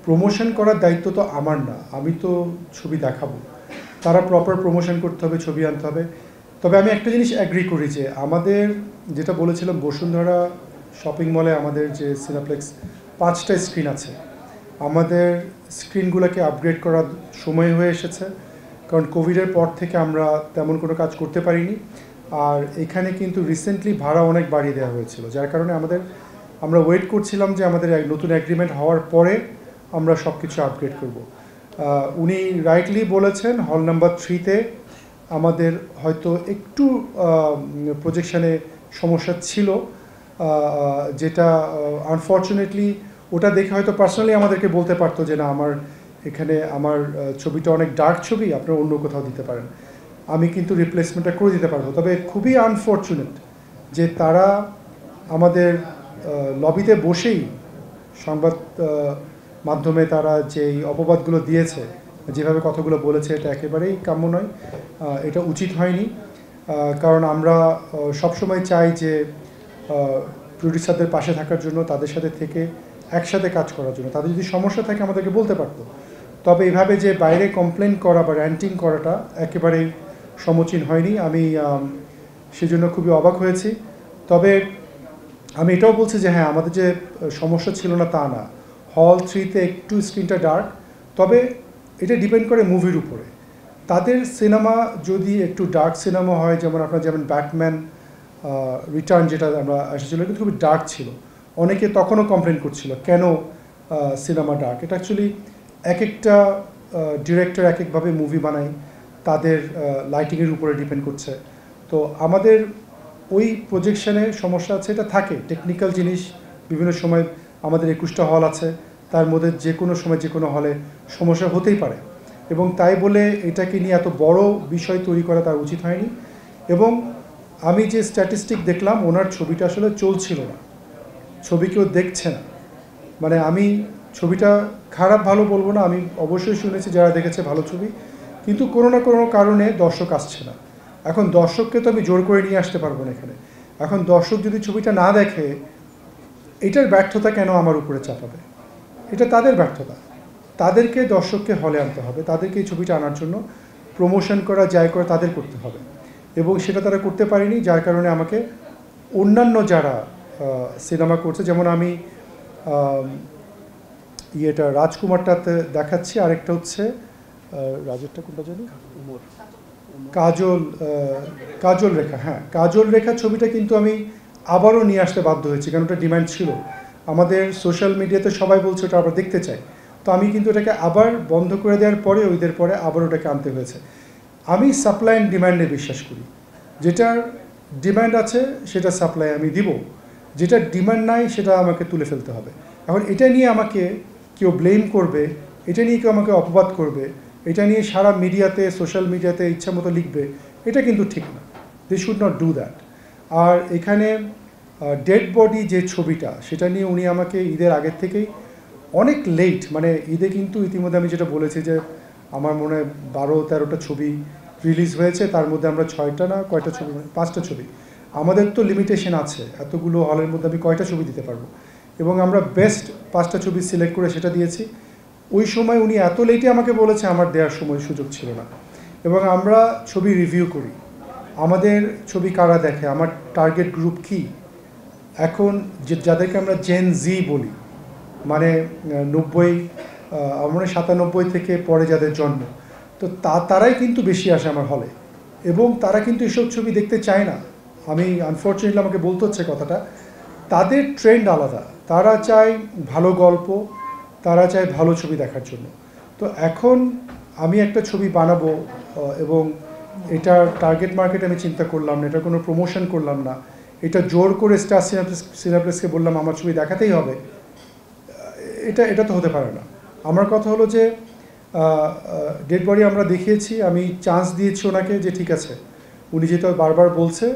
Promotion করার দায়িত্ব তো আমার না, আমি তো ছবি দেখাবো, তারা প্রপার প্রমোশন করতে হবে, ছবি আনতে হবে। তবে আমি একটা জিনিস অ্যাগ্রি করি যে আমাদের যেটা বলেছিলাম বসুন্ধরা শপিং মলে আমাদের যে সিনেপ্লেক্স 5টা স্ক্রিন আছে, আমাদের স্ক্রিনগুলোকে আপগ্রেড করার সময় হয়ে এসেছে, কারণ কোভিডের পর থেকে আমরা তেমন কোনো কাজ করতে পারিনি। আর এখানে কিন্তু রিসেন্টলি ভাড়া অনেক বাড়িয়ে দেওয়া হয়েছিল, যার কারণে আমরা ওয়েট করছিলাম যে আমাদের নতুন অ্যাগ্রিমেন্ট হওয়ার পরে আমরা সব কিছু আপগ্রেড করব। উনি রাইটলি বলেছেন হল নাম্বার 3-তে আমাদের হয়তো একটু প্রজেকশানে সমস্যা ছিল, যেটা আনফর্চুনেটলি ওটা দেখে হয়তো পার্সোনালি আমাদেরকে বলতে পারতো যে না আমার ছবিটা অনেক ডার্ক ছবি, আপনারা অন্য কোথাও দিতে পারেন, আমি কিন্তু রিপ্লেসমেন্টটা করে দিতে পারবো। তবে খুবই আনফর্চুনেট যে তারা আমাদের লবিতে বসেই সংবাদ মাধ্যমে তারা যেই অপবাদগুলো দিয়েছে, যেভাবে কথাগুলো বলেছে, এটা একেবারেই কাম্য নয়, এটা উচিত হয়নি। কারণ আমরা সবসময় চাই যে প্রডিউসারদের পাশে থাকার জন্য, তাদের সাথে থেকে একসাথে কাজ করার জন্য। তাদের যদি সমস্যা থাকে আমাদেরকে বলতে পারতো, তবে এইভাবে যে বাইরে কমপ্লেন করা বা র্যান্টিং করাটা একেবারেই সমীচীন হয়নি। আমি সেজন্য খুবই অবাক হয়েছি। তবে আমি এটাও বলছি যে হ্যাঁ, আমাদের যে সমস্যা ছিল না তা না, হল 3-তে একটু স্ক্রিনটা ডার্ক, তবে এটা ডিপেন্ড করে মুভির উপরে। তাদের সিনেমা যদি একটু ডার্ক সিনেমা হয়, যেমন ব্যাটম্যান রিটার্ন যেটা আমরা এসেছিলো, কিন্তু খুবই ডার্ক ছিল, অনেকে তখনও কমপ্লেন করছিল কেন সিনেমা ডার্ক। এটা অ্যাকচুয়ালি এক একটা ডিরেক্টর এক একভাবে মুভি বানায়, তাদের লাইটিংয়ের উপরে ডিপেন্ড করছে। তো আমাদের ওই প্রজেকশানে সমস্যা আছে, এটা থাকে টেকনিক্যাল জিনিস। বিভিন্ন সময় আমাদের 21টা হল আছে, তার মধ্যে যে কোনো সময় যে কোনো হলে সমস্যা হতেই পারে, এবং তাই বলে এটাকে নিয়ে এত বড় বিষয় তৈরি করা তার উচিত হয়নি। এবং আমি যে স্ট্যাটিস্টিক দেখলাম, ওনার ছবিটা আসলে চলছিল না, ছবি কেউ দেখছে না। মানে আমি ছবিটা খারাপ ভালো বলবো না, আমি অবশ্যই শুনেছি যারা দেখেছে ভালো ছবি, কিন্তু কোনো না কোনো কারণে দর্শক আসছে না। এখন দর্শককে তো আমি জোর করে নিয়ে আসতে পারবো না এখানে। এখন দর্শক যদি ছবিটা না দেখে, এটার ব্যর্থতা কেন আমার উপরে চাপাবে? এটা তাদের ব্যর্থতা, তাদেরকে দর্শককে হলে আনতে হবে, তাদেরকে এই ছবিটা আনার জন্য প্রমোশন করা যায় করে তাদের করতে হবে, এবং সেটা তারা করতে পারেনি, যার কারণে আমাকে অন্যান্য যারা সিনেমা করছে, যেমন আমি ইয়েটা রাজকুমারটাতে দেখাচ্ছি, আরেকটা হচ্ছে রাজেরটা কোনটা জানি, কাজল রেখা, হ্যাঁ কাজল রেখা ছবিটা কিন্তু আমি আবারও নিয়ে আসতে বাধ্য হয়েছি, কারণ ওটা ডিমান্ড ছিল। আমাদের সোশ্যাল মিডিয়াতে সবাই বলছে ওটা আবার দেখতে চাই, তো আমি কিন্তু ওটাকে আবার বন্ধ করে দেওয়ার পরে ওইদের পরে আবার ওটাকে আনতে হয়েছে। আমি সাপ্লাই অ্যান্ড ডিমান্ডে বিশ্বাস করি, যেটার ডিমান্ড আছে সেটা সাপ্লাই আমি দিব, যেটা ডিমান্ড নাই সেটা আমাকে তুলে ফেলতে হবে। এখন এটা নিয়ে আমাকে কেউ ব্লেম করবে, এটা নিয়ে কেউ আমাকে অপবাদ করবে, এটা নিয়ে সারা মিডিয়াতে সোশ্যাল মিডিয়াতে ইচ্ছা মতো লিখবে, এটা কিন্তু ঠিক না। They should not do that. আর এখানে ডেড বডি যে ছবিটা, সেটা নিয়ে উনি আমাকে ঈদের আগের থেকেই অনেক লেট, মানে ঈদে কিন্তু ইতিমধ্যে আমি যেটা বলেছি যে আমার মনে হয় 12-13টা ছবি রিলিজ হয়েছে, তার মধ্যে আমরা 6টা না কয়টা ছবি, 5টা ছবি। আমাদের তো লিমিটেশন আছে, এতগুলো হলের মধ্যে আমি কয়টা ছবি দিতে পারবো, এবং আমরা বেস্ট 5টা ছবি সিলেক্ট করে সেটা দিয়েছি। ওই সময় উনি এত লেটে আমাকে বলেছে, আমার দেওয়ার সময় সুযোগ ছিল না। এবং আমরা ছবি রিভিউ করি, আমাদের ছবি কারা দেখে, আমার টার্গেট গ্রুপ কি, এখন যাদেরকে আমরা জেন জি বলি, মানে 97 থেকে পরে যাদের জন্ম, তো তারাই কিন্তু বেশি আসে আমার হলে, এবং তারা কিন্তু এসব ছবি দেখতে চায় না। আমি আনফর্চুনেটলি আমাকে বলতে হচ্ছে কথাটা, তাদের ট্রেন্ড আলাদা, তারা চায় ভালো গল্প, তারা চায় ভালো ছবি দেখার জন্য। তো এখন আমি একটা ছবি বানাবো, এবং এটার টার্গেট মার্কেট আমি চিন্তা করলাম না, এটা কোনো প্রমোশন করলাম না, এটা জোর করে স্টার সিনেপ্লেক্সকে বললাম আমার ছবি দেখাতেই হবে, এটা তো হতে পারে না। আমার কথা হলো যে ডেড বডি আমরা দেখিয়েছি, আমি চান্স দিয়েছি ওনাকে যে ঠিক আছে, উনি যেহেতু বারবার বলছে,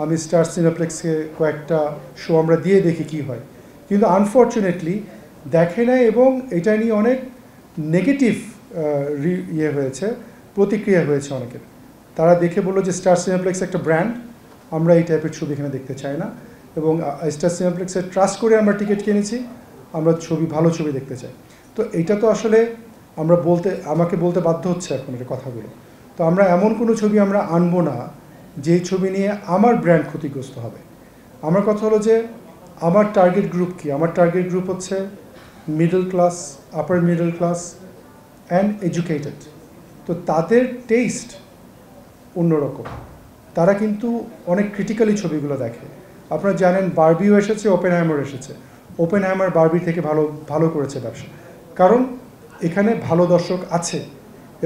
আমি স্টার সিনেপ্লেক্সকে কয়েকটা শো আমরা দিয়ে দেখি কী হয়, কিন্তু আনফর্চুনেটলি দেখে না, এবং এটা নিয়ে অনেক নেগেটিভ হয়েছে, প্রতিক্রিয়া হয়েছে অনেকের। তারা দেখে বললো যে স্টার সিনেপ্লেক্স একটা ব্র্যান্ড, আমরা এই টাইপের ছবি এখানে দেখতে চাই না, এবং স্টার সিনেপ্লেক্সের ট্রাস্ট করে আমরা টিকিট কিনেছি, আমরা ভালো ছবি দেখতে চাই। তো এইটা তো আসলে আমাকে বলতে বাধ্য হচ্ছে এখন এই কথাগুলো। তো আমরা এমন কোনো ছবি আমরা আনবো না যেই ছবি নিয়ে আমার ব্র্যান্ড ক্ষতিগ্রস্ত হবে। আমার কথা হলো যে আমার টার্গেট গ্রুপ কি? আমার টার্গেট গ্রুপ হচ্ছে middle class, upper middle class and educated. তো তাদের টেস্ট অন্যরকম, তারা কিন্তু অনেক ক্রিটিক্যালি ছবিগুলো দেখে। আপনারা জানেন বারবিও এসেছে, ওপেনহাইমার এসেছে। ওপেনহাইমার বারবি থেকে ভালো করেছে ব্যবসা, কারণ এখানে ভালো দর্শক আছে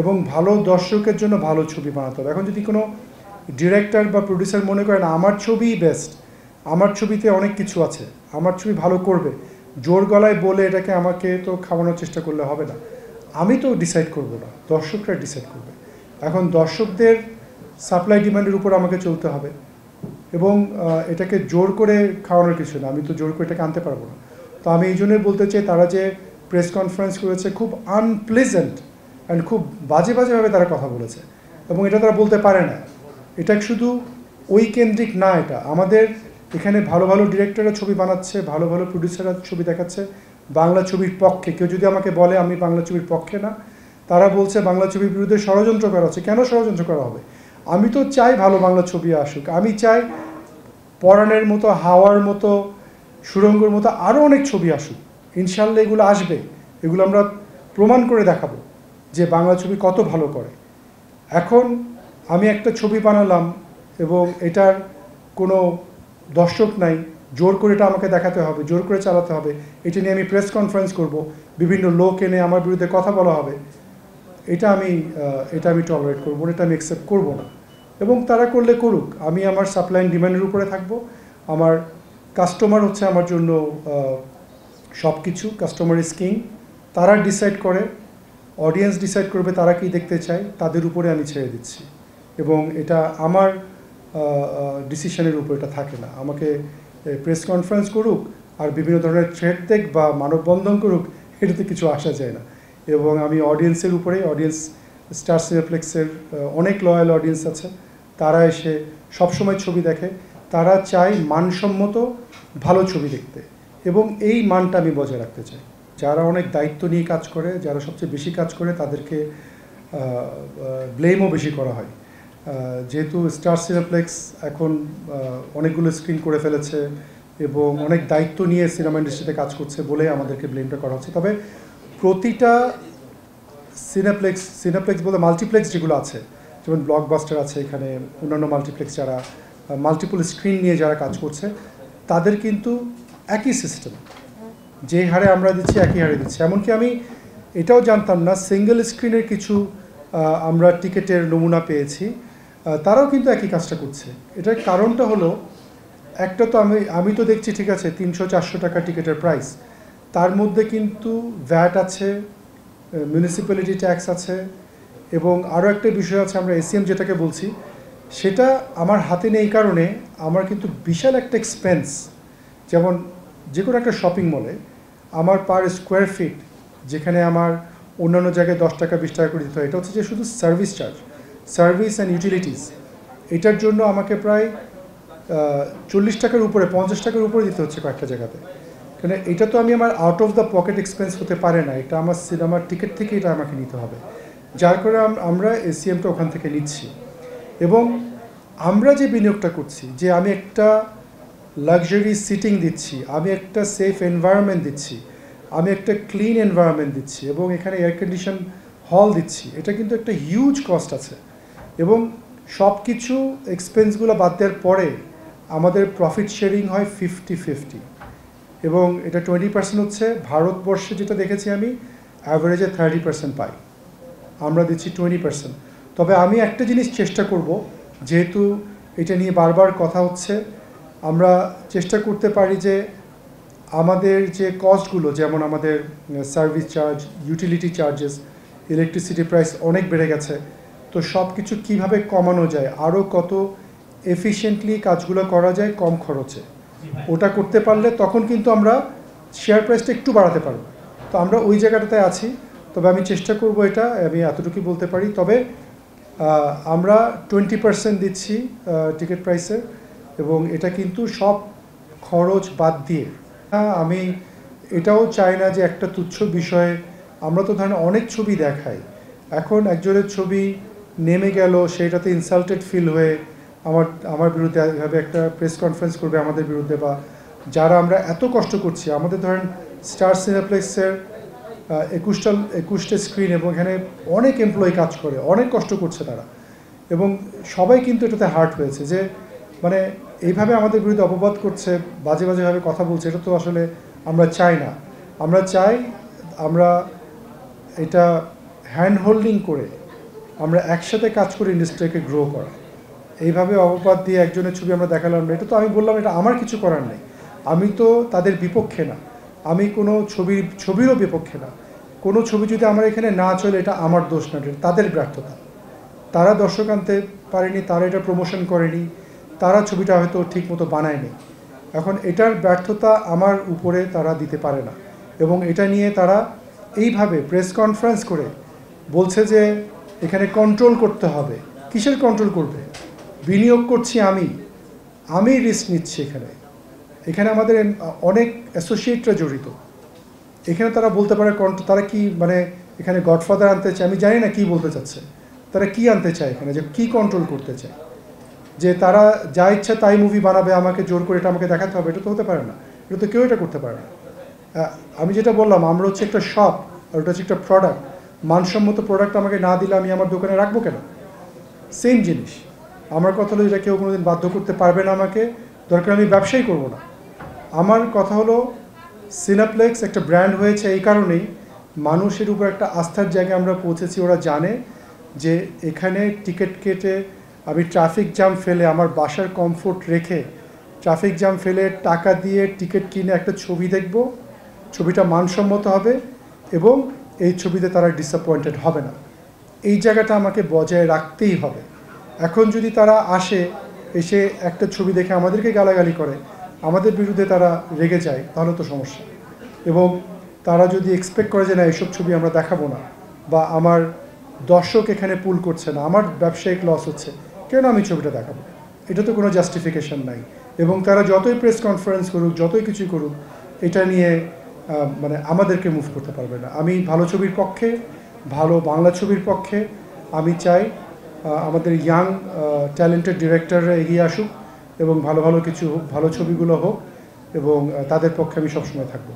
এবং ভালো দর্শকের জন্য ভালো ছবি বানাতে হবে। এখন যদি কোনো ডিরেক্টর বা প্রডিউসার মনে করেন আমার ছবিই বেস্ট, আমার ছবিতে অনেক কিছু আছে, আমার ছবি ভালো করবে, জোর গলায় বলে এটাকে আমাকে তো খাওয়ানোর চেষ্টা করলে হবে না। আমি তো ডিসাইড করব না, দর্শকরা ডিসাইড করবে। এখন দর্শকদের সাপ্লাই ডিমান্ডের উপর আমাকে চলতে হবে এবং এটাকে জোর করে খাওয়ানোর কিছু না, আমি তো জোর করে এটাকে আনতে পারবো না। তো আমি এই জন্যই বলতে চাই, তারা যে প্রেস কনফারেন্স করেছে খুব আনপ্লেজেন্ট অ্যান্ড খুব বাজেভাবে তারা কথা বলেছে এবং এটা তারা বলতে পারে না। এটা শুধু ওই কেন্দ্রিক না, এটা আমাদের এখানে ভালো ভালো ডিরেক্টররা ছবি বানাচ্ছে, ভালো ভালো প্রডিউসাররা ছবি দেখাচ্ছে বাংলা ছবির পক্ষে। কেউ যদি আমাকে বলে আমি বাংলা ছবির পক্ষে না, তারা বলছে বাংলা ছবির বিরুদ্ধে ষড়যন্ত্র করা হচ্ছে। কেন ষড়যন্ত্র করা হবে? আমি তো চাই ভালো বাংলা ছবি আসুক। আমি চাই পরাণের মতো, হাওয়ার মতো, সুরঙ্গর মতো আরও অনেক ছবি আসুক। ইনশাল্লাহ এগুলো আসবে, এগুলো আমরা প্রমাণ করে দেখাবো যে বাংলা ছবি কত ভালো করে। এখন আমি একটা ছবি বানালাম এবং এটার কোনো দর্শক নাই, জোর করে এটা আমাকে দেখাতে হবে, জোর করে চালাতে হবে, এটা নিয়ে আমি প্রেস কনফারেন্স করব, বিভিন্ন লোক এনে আমার বিরুদ্ধে কথা বলা হবে, এটা আমি টলারেট করবো না, এটা আমি অ্যাকসেপ্ট করবো না। এবং তারা করলে করুক, আমি আমার সাপ্লাই অ্যান্ড ডিমান্ডের উপরে থাকবো। আমার কাস্টমার হচ্ছে আমার জন্য সব কিছু, কাস্টমার ইজ কিং। তারা ডিসাইড করে, অডিয়েন্স ডিসাইড করবে তারা কি দেখতে চায়, তাদের উপরে আমি ছেড়ে দিচ্ছি এবং এটা আমার ডিসিশনের উপর এটা থাকে না। আমাকে প্রেস কনফারেন্স করুক আর বিভিন্ন ধরনের থ্রেড দেখ বা মানববন্ধন করুক, এটাতে কিছু আসা যায় না। এবং আমি অডিয়েন্সের উপরেই, অডিয়েন্স স্টার সিনেপ্লেক্সের অনেক লয়াল অডিয়েন্স আছে, তারা এসে সবসময় ছবি দেখে, তারা চায় মানসম্মত ভালো ছবি দেখতে এবং এই মানটা আমি বজায় রাখতে চাই। যারা অনেক দায়িত্ব নিয়ে কাজ করে, যারা সবচেয়ে বেশি কাজ করে, তাদেরকে ব্লেমও বেশি করা হয়। যেহেতু স্টার সিনেপ্লেক্স এখন অনেকগুলো স্ক্রিন করে ফেলেছে এবং অনেক দায়িত্ব নিয়ে সিনেমা ইন্ডাস্ট্রিতে কাজ করছে বলে আমাদেরকে ব্লেমটা করা হচ্ছে। তবে প্রতিটা সিনেপ্লেক্স বলতে মাল্টিপ্লেক্স যেগুলো আছে, যেমন ব্লকবাস্টার আছে, এখানে অন্যান্য মাল্টিপ্লেক্স যারা মাল্টিপল স্ক্রিন নিয়ে যারা কাজ করছে, তাদের কিন্তু একই সিস্টেম, যে হারে আমরা দিচ্ছি একই হারে দিচ্ছি। এমনকি আমি এটাও জানতাম না, সিঙ্গেল স্ক্রিনের কিছু আমরা টিকিটের নমুনা পেয়েছি, তারাও কিন্তু একই কাজটা করছে। এটার কারণটা হলো, একটা তো আমি তো দেখছি ঠিক আছে 300-400 টাকা টিকিটের প্রাইস, তার মধ্যে কিন্তু ভ্যাট আছে, মিউনিসিপ্যালিটি ট্যাক্স আছে এবং আরও একটা বিষয় আছে, আমরা এসিএম যেটাকে বলছি, সেটা আমার হাতে নেই। এই কারণে আমার কিন্তু বিশাল একটা এক্সপেন্স। যেমন যে কোনো একটা শপিং মলে আমার পার স্কোয়ার ফিট, যেখানে আমার অন্যান্য জায়গায় 10 টাকা 20 টাকা করে দিতে হয়, এটা হচ্ছে যে শুধু service charge, service and utilities, এটার জন্য আমাকে প্রায় 40 টাকার উপরে, 50 টাকার উপরে দিতে হচ্ছে কয়েকটা জায়গাতে। কারণ এটা তো আমি আমার out of the pocket expense হতে পারে না, এটা আমার সিনেমার টিকিট থেকে এটা আমাকে নিতে হবে, যার করে আমরা এসিএমটা ওখান থেকে নিচ্ছি। এবং আমরা যে বিনিয়োগটা করছি, যে আমি একটা লাক্সারি সিটিং দিচ্ছি, আমি একটা সেফ এনভায়রনমেন্ট দিচ্ছি, আমি একটা ক্লিন এনভায়রনমেন্ট দিচ্ছি এবং এখানে এয়ার কন্ডিশন হল দিচ্ছি, এটা কিন্তু একটা হিউজ কস্ট আছে। এবং সব কিছু এক্সপেন্সগুলো বাদ দেওয়ার পরে আমাদের প্রফিট শেয়ারিং হয় 50-50 এবং এটা 20% হচ্ছে। ভারতবর্ষে যেটা দেখেছি আমি, অ্যাভারেজে 30% পাই, আমরা দিচ্ছি 20%। তবে আমি একটা জিনিস চেষ্টা করব, যেহেতু এটা নিয়ে বারবার কথা হচ্ছে, আমরা চেষ্টা করতে পারি যে আমাদের যে কস্টগুলো, যেমন আমাদের service charge, utility charges, electricity price অনেক বেড়ে গেছে, তো সব কিছু কীভাবে কমানো যায়, আরও কত এফিশিয়েন্টলি কাজগুলো করা যায় কম খরচে, ওটা করতে পারলে তখন কিন্তু আমরা শেয়ার প্রাইসটা একটু বাড়াতে পারবো। তো আমরা ওই জায়গাটাতে আছি। তবে আমি চেষ্টা করব, এটা আমি এতটুকুই বলতে পারি। তবে আমরা 20% দিচ্ছি টিকিট প্রাইসে এবং এটা কিন্তু সব খরচ বাদ দিয়ে। আমি এটাও চাই না যে একটা তুচ্ছ বিষয়ে আমরা তো ধরেন অনেক ছবি দেখাই, এখন একজনের ছবি নেমে গেল, সেটাতে ইনসাল্টেড ফিল হয়ে আমার বিরুদ্ধে এভাবে একটা প্রেস কনফারেন্স করবে আমাদের বিরুদ্ধে, বা যারা আমরা এত কষ্ট করছি, আমাদের ধরেন স্টার সিনেপ্লেক্সের 21টা স্ক্রিন, এবং এখানে অনেক এমপ্লয়ি কাজ করে, অনেক কষ্ট করছে তারা, এবং সবাই কিন্তু এটাতে হার্ট হয়েছে যে মানে এইভাবে আমাদের বিরুদ্ধে অপবাদ করছে, বাজে বাজেভাবে কথা বলছে, এটা তো আসলে আমরা চাই না। আমরা চাই আমরা এটা হ্যান্ড হোল্ডিং করে আমরা একসাথে কাজ করে ইন্ডাস্ট্রিকে গ্রো করা। এইভাবে অপবাদ দিয়ে একজনের ছবি আমরা দেখালাম না, এটা তো আমি বললাম এটা আমার কিছু করার নেই, আমি তো তাদের বিপক্ষে না, আমি কোনো ছবিরও বিপক্ষে না। কোনো ছবি যদি আমার এখানে না চলে এটা আমার দোষ না, এটা তাদের ব্যর্থতা। তারা দর্শক আনতে পারেনি, তারা এটা প্রমোশন করেনি, তারা ছবিটা হয়তো ঠিকমতো বানায়নি। এখন এটার ব্যর্থতা আমার উপরে তারা দিতে পারে না, এবং এটা নিয়ে তারা এইভাবে প্রেস কনফারেন্স করে বলছে যে এখানে কন্ট্রোল করতে হবে। কিসের কন্ট্রোল করবে? বিনিয়োগ করছি আমি রিস্ক নিচ্ছি এখানে আমাদের অনেক অ্যাসোসিয়েটরা জড়িত। এখানে তারা বলতে পারে তারা কি মানে এখানে গডফাদার আনতে চায়, আমি জানি না কি বলতে চাচ্ছে, তারা কি আনতে চায় এখানে, যে কি কন্ট্রোল করতে চায়, যে তারা যা ইচ্ছা তাই মুভি বানাবে, আমাকে জোর করে এটা আমাকে দেখাতে হবে, এটা তো হতে পারে না, এটা তো কেউ এটা করতে পারে না। আমি যেটা বললাম, আমরা হচ্ছে একটা শপ, আর ওটা হচ্ছে একটা প্রোডাক্ট। মানসম্মত প্রোডাক্ট আমাকে না দিলে আমি আমার দোকানে রাখবো কেন? সেম জিনিস। আমার কথা হলো এটা কেউ কোনোদিন বাধ্য করতে পারবে না আমাকে, দরকার আমি ব্যবসাই করব না। আমার কথা হলো সিনেপ্লেক্স একটা ব্র্যান্ড হয়েছে এই কারণেই, মানুষের উপর একটা আস্থার জায়গায় আমরা পৌঁছেছি। ওরা জানে যে এখানে টিকিট কেটে আমি ট্রাফিক জ্যাম ফেলে, আমার বাসার কমফোর্ট রেখে ট্রাফিক জ্যাম ফেলে টাকা দিয়ে টিকিট কিনে একটা ছবি দেখব, ছবিটা মানসম্মত হবে এবং এই ছবিতে তারা ডিসঅ্যাপয়েন্টেড হবে না। এই জায়গাটা আমাকে বজায় রাখতেই হবে। এখন যদি তারা এসে একটা ছবি দেখে আমাদেরকে গালাগালি করে, আমাদের বিরুদ্ধে তারা রেগে যায়, তাহলে তো সমস্যা। এবং তারা যদি এক্সপেক্ট করে যে না এইসব ছবি আমরা দেখাবো না, বা আমার দর্শক এখানে পুল করছে না, আমার ব্যবসায়িক লস হচ্ছে, কেন আমি ছবিটা দেখাবো? এটা তো কোনো জাস্টিফিকেশন নাই। এবং তারা যতই প্রেস কনফারেন্স করুক, যতই কিছুই করুক, এটা নিয়ে মানে আমাদেরকে মুভ করতে পারবে না। আমি ভালো ছবির পক্ষে, ভালো বাংলা ছবির পক্ষে। আমি চাই আমাদের ইয়াং ট্যালেন্টেড ডিরেক্টররা এগিয়ে আসুক এবং ভালো কিছু হোক, ভালো ছবিগুলো হোক, এবং তাদের পক্ষে আমি সবসময় থাকবো।